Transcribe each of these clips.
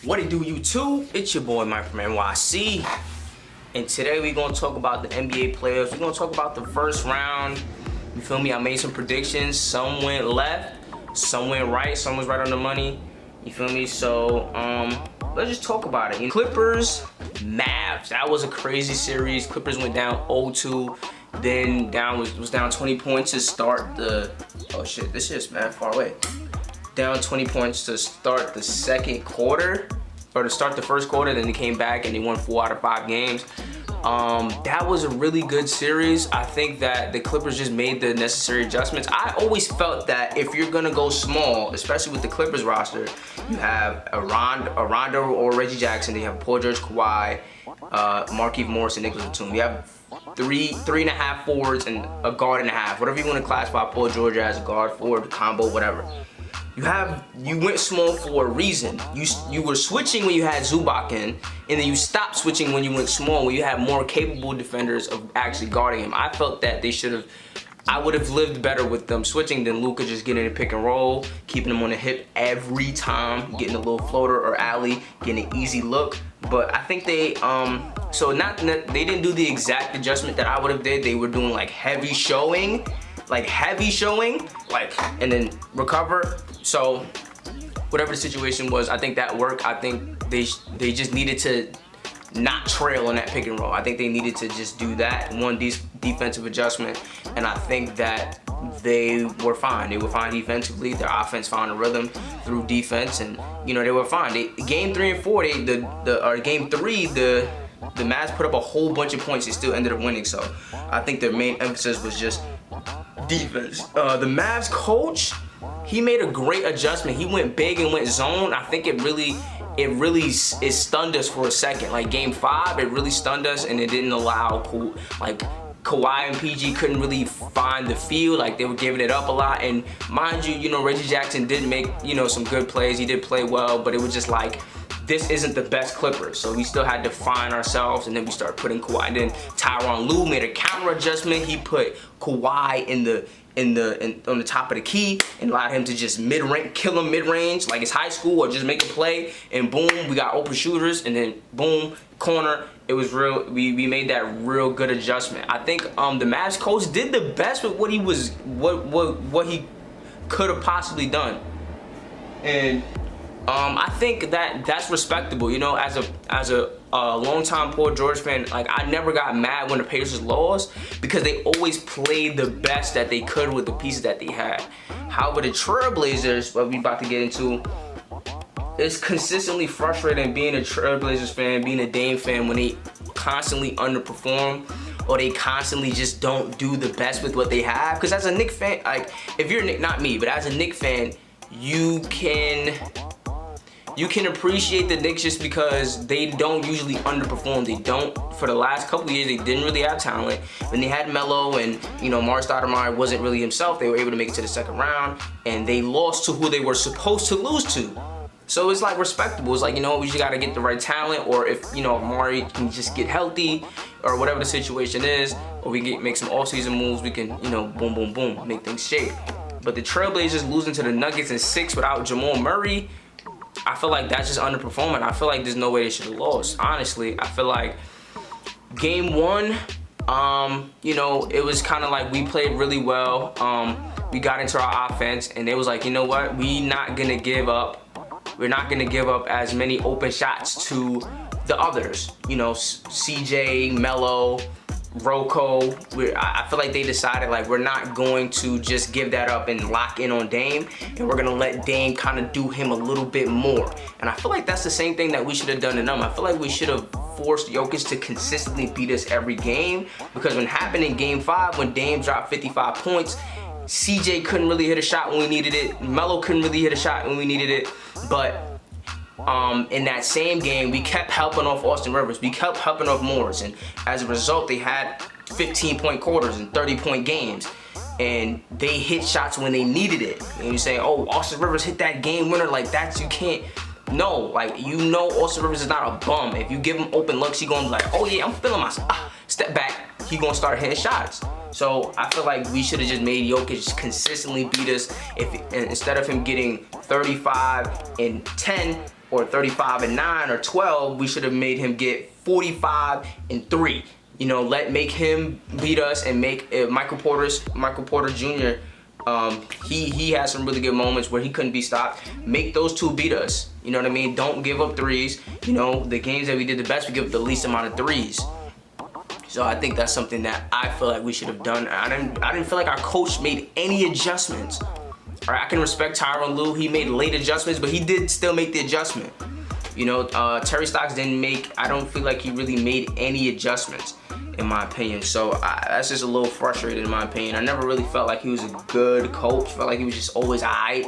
What it do, YouTube? It's your boy Mike from NYC, and today we're gonna talk about the NBA players. We're gonna talk about the first round. You feel me? I made some predictions. Some went left, some went right. Some was right on the money. You feel me? So let's just talk about it. Clippers, Mavs. That was a crazy series. Clippers went down 0-2, then was down 20 points to start the. Oh shit! This shit's mad far away. Down 20 points to start the second quarter, or to start the first quarter, then they came back and they won 4 out of 5 games. That was a really good series. I think that the Clippers just made the necessary adjustments. I always felt that if you're gonna go small, especially with the Clippers roster, you have a Rondo or Reggie Jackson, they have Paul George, Kawhi, Markieff Morris, and Nicholas Batum. You have three and a half forwards and a guard and a half, whatever you want to classify Paul George as, a guard, forward, combo, whatever. You went small for a reason. You were switching when you had Zubac in, and then you stopped switching when you went small, when you had more capable defenders of actually guarding him. I felt that I would have lived better with them switching than Luka just getting a pick and roll, keeping him on the hip every time, getting a little floater or alley, getting an easy look. But I think they didn't do the exact adjustment that I would have did. They were doing like heavy showing, and then recover. So whatever the situation was, I think that worked. I think they just needed to not trail on that pick and roll. I think they needed to just do that one defensive adjustment, and I think that they were fine. They were fine defensively. Their offense found a rhythm through defense, and they were fine. Game 3 and 4, game 3, the Mavs put up a whole bunch of points. They still ended up winning. So I think their main emphasis was just defense. The Mavs coach, he made a great adjustment. He went big and went zone. I think it stunned us for a second. Like game 5, it really stunned us, and it didn't allow Kawhi and PG couldn't really find the field. Like they were giving it up a lot. And mind you, Reggie Jackson did make some good plays. He did play well, but it was just like, this isn't the best Clippers, so we still had to find ourselves, and then we started putting Kawhi. And then Tyronn Lue made a counter adjustment. He put Kawhi on the top of the key and allowed him to just kill him mid-range like it's high school, or just make a play, and boom, we got open shooters, and then boom, corner. It was real. We made that real good adjustment. I think the Mavs coach did the best with what he could have possibly done, and I think that's respectable. As a longtime Paul George fan, like I never got mad when the Pacers lost, because they always played the best that they could with the pieces that they had. However, the Trailblazers, what we about to get into, it's consistently frustrating being a Trailblazers fan, being a Dame fan, when they constantly underperform, or they constantly just don't do the best with what they have. Because as a Knicks fan, like if you're Nick, not me, but as a Knicks fan, you can appreciate the Knicks just because they don't usually underperform. They don't. For the last couple of years, they didn't really have talent. When they had Melo and Marc Stoudemire wasn't really himself, they were able to make it to the second round, and they lost to who they were supposed to lose to. So it's like respectable. It's like, we just gotta get the right talent, or if Amari can just get healthy, or whatever the situation is, or we make some off-season moves, we can boom, boom, boom, make things shake. But the Trailblazers losing to the Nuggets in 6 without Jamal Murray, I feel like that's just underperforming. I feel like there's no way they should have lost. Honestly, I feel like game 1, it was kind of like we played really well. We got into our offense, and it was like, what? We're not gonna give up as many open shots to the others. CJ, Melo, Rocco. I feel like they decided, like, we're not going to just give that up and lock in on Dame, and we're gonna let Dame kind of do him a little bit more. And I feel like that's the same thing that we should have done to them. I feel like we should have forced Jokic to consistently beat us every game, because what happened in game 5, when Dame dropped 55 points, CJ couldn't really hit a shot when we needed it. Melo couldn't really hit a shot when we needed it. But in that same game, we kept helping off Austin Rivers. We kept helping off Morris. And as a result, they had 15-point quarters and 30-point games. And they hit shots when they needed it. And you say, oh, Austin Rivers hit that game winner. Like, that you can't. No, like, Austin Rivers is not a bum. If you give him open looks, he gonna be like, oh yeah, I'm feeling myself. Step back, he gonna start hitting shots. So I feel like we should have just made Jokic consistently beat us. Instead of him getting 35 and 10, or 35-9 or 12, we should have made him get 45-3. You know, make him beat us and make Michael Porter Jr. He has some really good moments where he couldn't be stopped. Make those two beat us. You know what I mean? Don't give up threes. You know, the games that we did the best, we give up the least amount of threes. So I think that's something that I feel like we should have done. I didn't feel like our coach made any adjustments. All right, I can respect Tyronn Lue. He made late adjustments, but he did still make the adjustment. You know, Terry Stotts didn't make. I don't feel like he really made any adjustments, in my opinion. So that's just a little frustrating, in my opinion. I never really felt like he was a good coach. Felt like he was just always alright.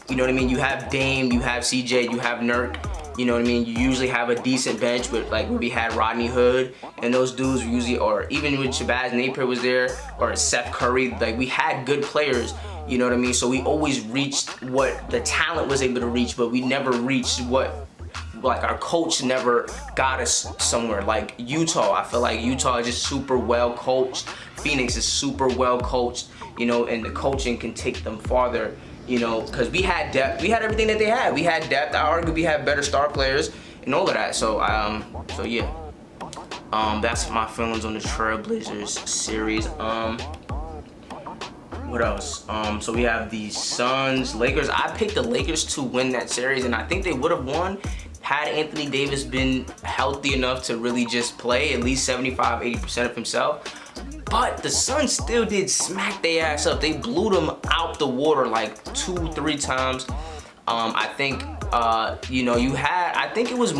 You know what I mean? You have Dame, you have CJ, you have Nurk. You know what I mean? You usually have a decent bench, but like we had Rodney Hood, and those dudes were usually, or even when Shabazz Napier was there, or Seth Curry, like we had good players. You know what I mean? So we always reached what the talent was able to reach, but we never reached what, like, our coach never got us somewhere. Like Utah, I feel like Utah is just super well coached. Phoenix is super well coached, you know, and the coaching can take them farther, you know, because we had depth. We had everything that they had. We had depth. I argue we had better star players and all of that. So, so yeah. That's my feelings on the Trailblazers series. What else? So we have the Suns, Lakers. I picked the Lakers to win that series, and I think they would have won had Anthony Davis been healthy enough to really just play at least 75-80% of himself. But the Suns still did smack their ass up. They blew them out the water like 2-3 times. I think, you know, I think it was,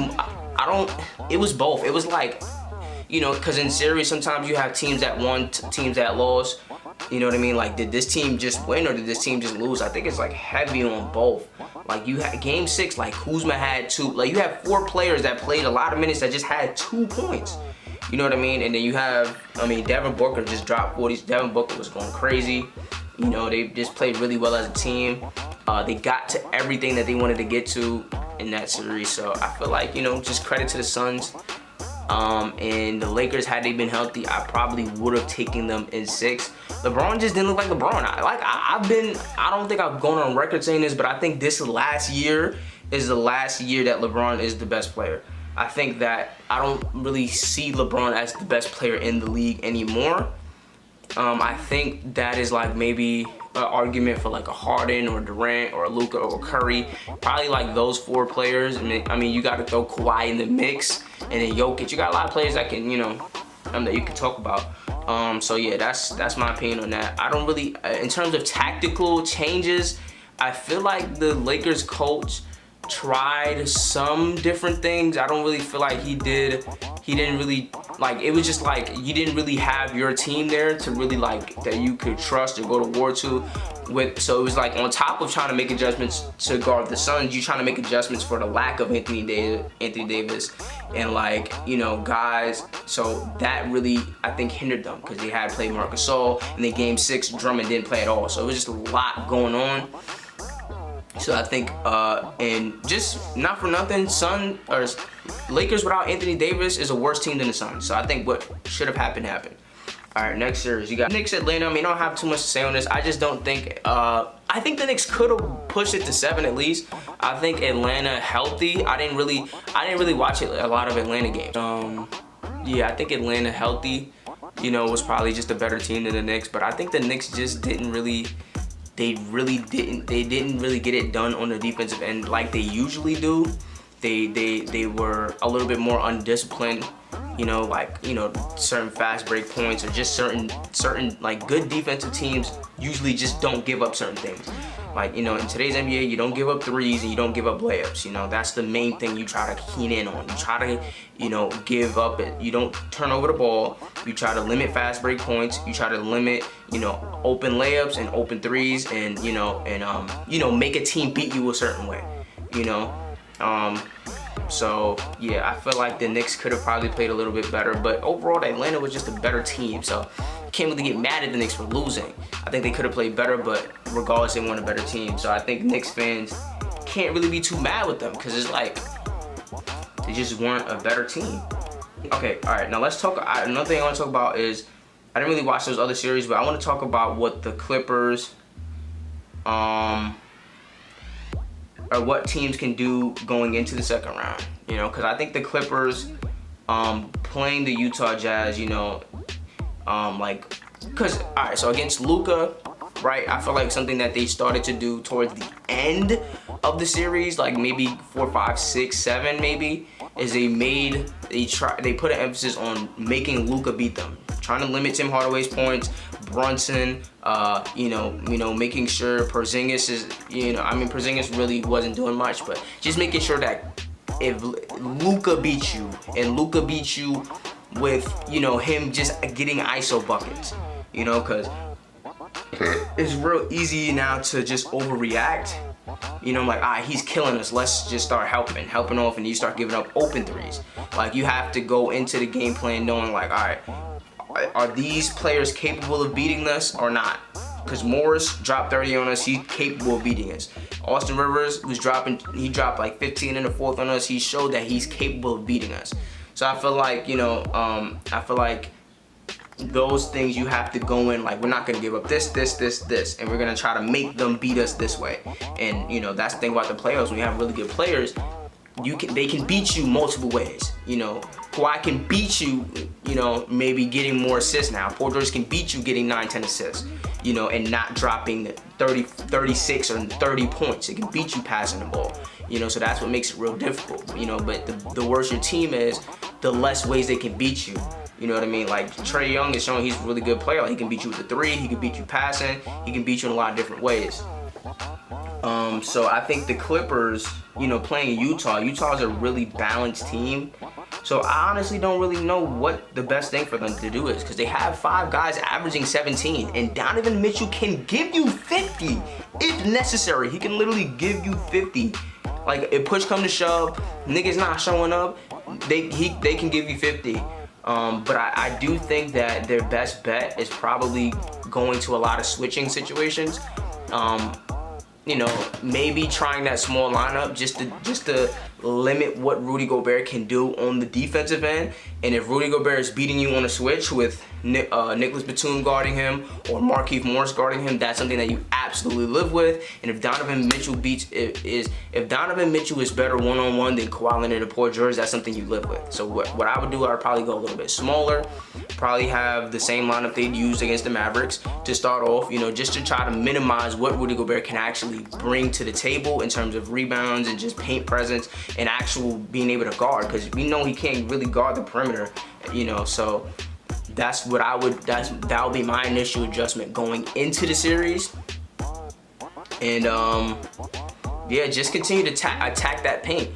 it was both. It was like, you know, because in series, sometimes you have teams that won, teams that lost. You know what I mean? Like, did this team just win or did this team just lose? I think it's like heavy on both. Like, you had Game 6, like Kuzma had 2. Like, you have 4 players that played a lot of minutes that just had 2 points. You know what I mean? And then you have, I mean, Devin Booker just dropped 40s. Devin Booker was going crazy. You know, they just played really well as a team. They got to everything that they wanted to get to in that series. So I feel like, you know, just credit to the Suns. And the Lakers, had they been healthy, I probably would have taken them in 6. LeBron just didn't look like LeBron. I don't think I've gone on record saying this, but I think this last year is the last year that LeBron is the best player. I think that I don't really see LeBron as the best player in the league anymore. I think that is like maybe an argument for like a Harden or Durant or Luka or Curry. Probably like those 4 players. I mean, you got to throw Kawhi in the mix, and then Jokic. You got a lot of players that can, you know, that you can talk about. So yeah, that's my opinion on that. I don't really, in terms of tactical changes, I feel like the Lakers coach tried some different things. I don't really feel like he didn't really, like, it was just like you didn't really have your team there to really, like, that you could trust or go to war to with. So it was like, on top of trying to make adjustments to guard the Suns, you trying to make adjustments for the lack of Anthony Davis and, like, you know, guys. So that really, I think, hindered them because they had played Marc Gasol, and then Game 6 Drummond didn't play at all. So it was just a lot going on. So I think, and just not for nothing, Lakers without Anthony Davis is a worse team than the Suns. So I think what should have happened happened. All right, next series, you got Knicks Atlanta. I mean, I don't have too much to say on this. I just don't think, I think the Knicks could have pushed it to 7 at least. I think Atlanta healthy. I didn't really watch a lot of Atlanta games. Yeah, I think Atlanta healthy, you know, was probably just a better team than the Knicks. But I think the Knicks just didn't really. They didn't really get it done on the defensive end like they usually do. They were a little bit more undisciplined, you know, like, you know, certain fast break points, or just certain like good defensive teams usually just don't give up certain things. Like, you know, in today's NBA, you don't give up threes and you don't give up layups. You know, that's the main thing you try to keen in on. You try to, you know, give up it. You don't turn over the ball. You try to limit fast break points. You try to limit, you know, open layups and open threes, and, you know, make a team beat you a certain way, you know. So yeah, I feel like the Knicks could have probably played a little bit better, but overall, Atlanta was just a better team. So can't really get mad at the Knicks for losing. I think they could have played better, but regardless, they won a better team. So I think Knicks fans can't really be too mad with them, because it's like they just weren't a better team. Okay, all right, now let's talk. Another thing I want to talk about is, I didn't really watch those other series, but I want to talk about what the Clippers, or what teams can do going into the second round. You know, because I think the Clippers playing the Utah Jazz, you know, because all right, so against Luka, right? I feel like something that they started to do towards the end of the series, like maybe 4, 5, 6, 7, maybe, is they put an emphasis on making Luka beat them, trying to limit Tim Hardaway's points, Brunson, you know, making sure Porzingis is, you know, I mean Porzingis really wasn't doing much, but just making sure that if Luka beats you and Luka beats you with, you know, him just getting ISO buckets, you know, because it's real easy now to just overreact. You know, like, he's killing us. Let's just start helping off, and you start giving up open threes. Like, you have to go into the game plan knowing, like, all right, are these players capable of beating us or not? Because Morris dropped 30 on us. He's capable of beating us. Austin Rivers he dropped like 15 in the fourth on us. He showed that he's capable of beating us. So I feel like, you know, I feel like those things you have to go in like, we're not gonna give up this, and we're gonna try to make them beat us this way. And you know, that's the thing about the playoffs. When you have really good players, they can beat you multiple ways. You know, Kawhi can beat you, you know, maybe getting more assists now. Paul George can beat you getting 9, 10 assists, you know, and not dropping 30, 36 or 30 points. It can beat you passing the ball, you know, so that's what makes it real difficult, you know. But the worse your team is, the less ways they can beat you. You know what I mean? Like, Trae Young is showing he's a really good player. Like, he can beat you with the 3, he can beat you passing, he can beat you in a lot of different ways. So I think the Clippers, you know, playing Utah's a really balanced team. So I honestly don't really know what the best thing for them to do is, because they have 5 guys averaging 17, and Donovan Mitchell can give you 50 if necessary. He can literally give you 50. Like, if push come to shove, niggas not showing up, they can give you 50. But I do think that their best bet is probably going to a lot of switching situations. You know, maybe trying that small lineup just to limit what Rudy Gobert can do on the defensive end. And if Rudy Gobert is beating you on a switch with Nicholas Batum guarding him or Markieff Morris guarding him, that's something that you absolutely live with. And if Donovan Mitchell if Donovan Mitchell is better one-on-one than Kawhi Leonard and Paul George, that's something you live with. So what I would do, I would probably go a little bit smaller, probably have the same lineup they'd use against the Mavericks to start off, you know, just to try to minimize what Rudy Gobert can actually bring to the table in terms of rebounds and just paint presence and actual being able to guard, because we know he can't really guard the perimeter, you know. So that would be my initial adjustment going into the series. And yeah, just continue to attack that paint.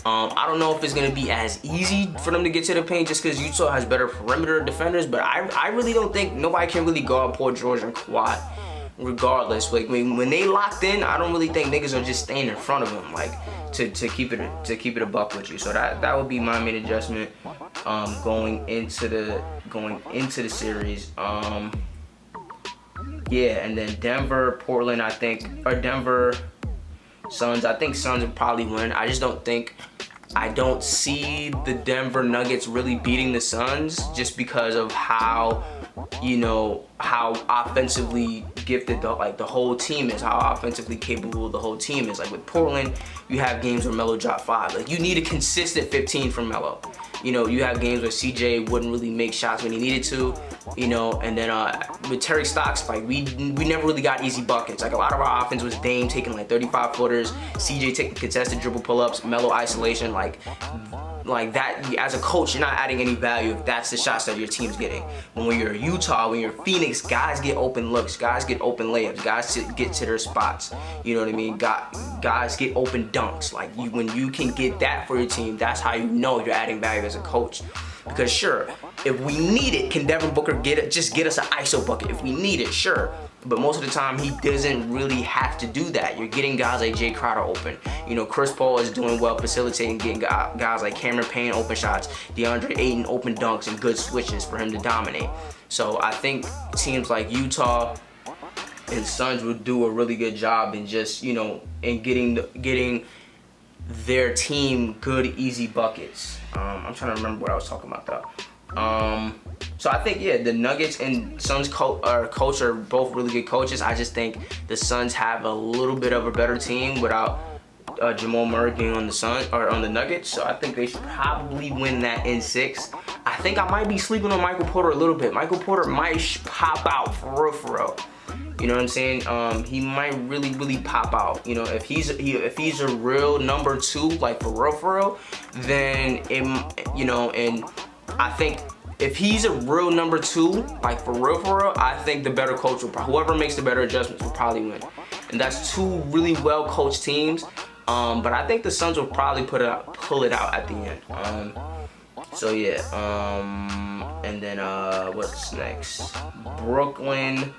I don't know if it's gonna be as easy for them to get to the paint just because Utah has better perimeter defenders, but I really don't think nobody can really guard Paul George and Kawhi regardless. Like, when they locked in, I don't really think niggas are just staying in front of them, like, to keep it a buck with you. So that would be my main adjustment going into the series. Yeah, and then Denver, Portland, I think, or Denver, Suns. I think Suns will probably win. I don't see the Denver Nuggets really beating the Suns just because of how, you know, how offensively gifted the whole team is, how offensively capable the whole team is. Like, with Portland, you have games where Melo dropped 5. Like, you need a consistent 15 from Melo. You know, you have games where CJ wouldn't really make shots when he needed to, you know, and then with Terry Stotts, like, we never really got easy buckets. Like, a lot of our offense was Dame taking like 35 footers, CJ taking contested dribble pull-ups, Melo isolation, like that. As a coach, you're not adding any value if that's the shots that your team's getting. When you're Utah, when you're Phoenix, guys get open looks, guys get open layups, guys get to their spots. You know what I mean? Guys get open dunks. Like, when you can get that for your team, that's how you know you're adding value as a coach. Because sure, if we need it, can Devin Booker just get us an ISO bucket? If we need it, sure. But most of the time, he doesn't really have to do that. You're getting guys like Jay Crowder open. You know, Chris Paul is doing well facilitating, getting guys like Cameron Payne open shots, DeAndre Ayton open dunks, and good switches for him to dominate. So I think teams like Utah and Suns would do a really good job in just, you know, in getting their team good, easy buckets. I'm trying to remember what I was talking about though. So I think, yeah, the Nuggets and Suns coach are both really good coaches. I just think the Suns have a little bit of a better team without Jamal Murray being on the on the Nuggets. So I think they should probably win that in 6. I think I might be sleeping on Michael Porter a little bit. Michael Porter might pop out for real. You know what I'm saying? He might really pop out. You know, if he's a real number 2, like for real, then you know, and I think if he's a real number 2, like for real, I think the better coach will whoever makes the better adjustments will probably win. And that's 2 really well coached teams. But I think the Suns will probably pull it out at the end. So yeah. And then what's next? Brooklyn,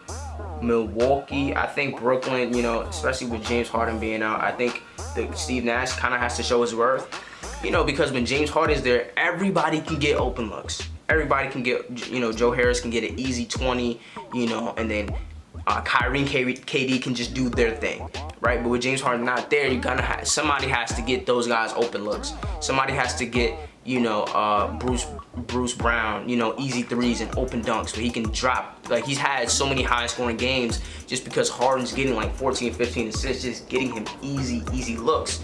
Milwaukee. I think Brooklyn, you know, especially with James Harden being out, I think Steve Nash kind of has to show his worth. You know, because when James Harden's there, everybody can get open looks. Everybody can get, you know, Joe Harris can get an easy 20, you know, and then Kyrie and KD can just do their thing, right? But with James Harden not there, you're gonna somebody has to get those guys open looks. Somebody has to get, you know, Bruce Brown, you know, easy 3s and open dunks where he can drop. Like, he's had so many high scoring games just because Harden's getting like 14, 15 assists, just getting him easy looks.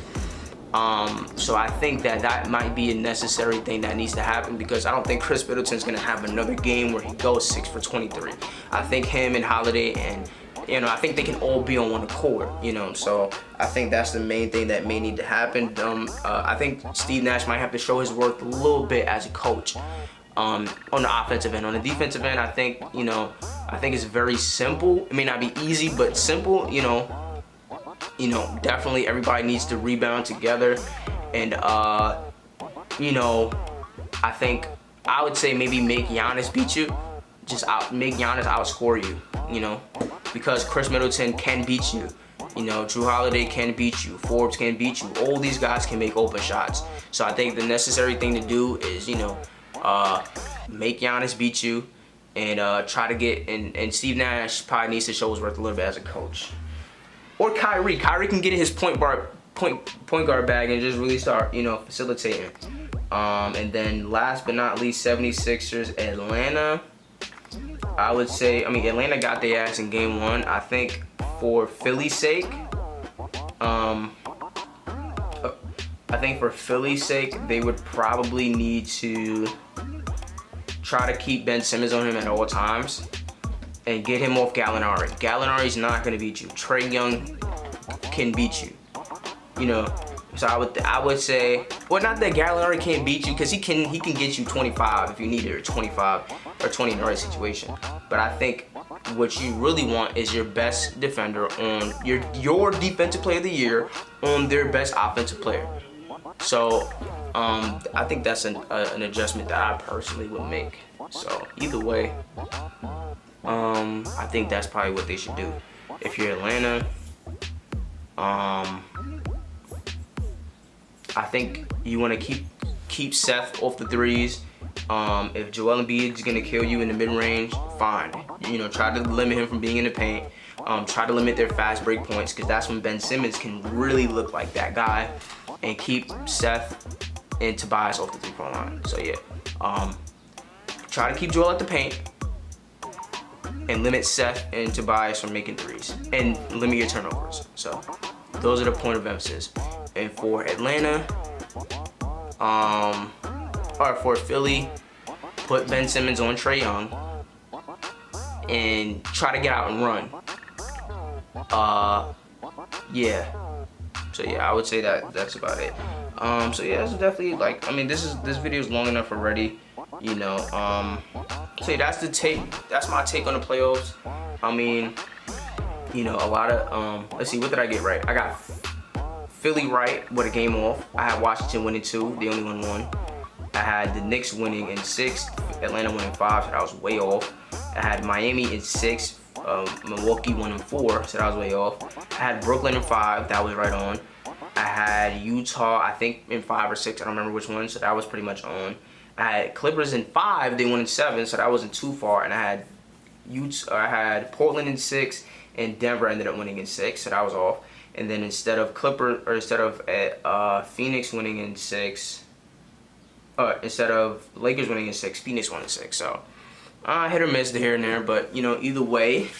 So I think that might be a necessary thing that needs to happen, because I don't think Chris Middleton's gonna have another game where he goes 6 for 23. I think him and Holiday and, you know, I think they can all be on one accord, you know. So I think that's the main thing that may need to happen. I think Steve Nash might have to show his worth a little bit as a coach on the offensive end. On the defensive end, I think, you know, I think it's very simple. It may not be easy, but simple, you know. You know, definitely everybody needs to rebound together, and you know, I think I would say maybe make Giannis beat you, make Giannis outscore you, you know, because Chris Middleton can beat you, you know, Drew Holiday can beat you, Forbes can beat you, all these guys can make open shots. So I think the necessary thing to do is, you know, make Giannis beat you, and try to get, and Steve Nash probably needs to show his worth a little bit as a coach. Or Kyrie can get his point guard bag and just really start, you know, facilitating. And then last but not least, 76ers, Atlanta. I would say, I mean, Atlanta got their ass in game 1. I think for Philly's sake, they would probably need to try to keep Ben Simmons on him at all times and get him off Gallinari. Gallinari's not gonna beat you. Trae Young can beat you, you know. So I would say, well, not that Gallinari can't beat you, because he can get you 25 if you need it, or 25 or 20 in the right situation. But I think what you really want is your best defender on your defensive player of the year on their best offensive player. So I think that's an adjustment that I personally would make. So either way, I think that's probably what they should do. If you're Atlanta, I think you want to keep Seth off the 3s. If Joel Embiid is gonna kill you in the mid-range, fine. You know, try to limit him from being in the paint. Try to limit their fast break points, because that's when Ben Simmons can really look like that guy. And keep Seth and Tobias off the 3-point line. So yeah, try to keep Joel at the paint, and limit Seth and Tobias from making 3s, and limit your turnovers. So those are the point of emphasis. And for Atlanta, or for Philly, put Ben Simmons on Trae Young and try to get out and run. Yeah. So yeah, I would say that's about it. So yeah, it's definitely, like, I mean, this video is long enough already, you know. So yeah, that's my take on the playoffs. I mean, you know, a lot of let's see, what did I get right? I got Philly right with a game off. I had Washington winning 2, they only won 1. I had the Knicks winning in 6, Atlanta winning 5, so that was way off. I had Miami in 6, Milwaukee winning 4, so that was way off. I had Brooklyn in 5, that was right on. I had Utah, I think, in 5 or 6, I don't remember which one, so that was pretty much on. I had Clippers in 5, they won in 7, so that wasn't too far. And I had Portland in 6, and Denver ended up winning in 6, so that was off. And then instead of Phoenix winning in 6, instead of Lakers winning in 6, Phoenix won in 6. So hit or miss here and there, but you know, either way,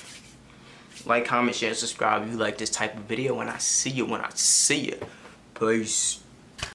like, comment, share, subscribe if you like this type of video, and I see you when I see you. Peace.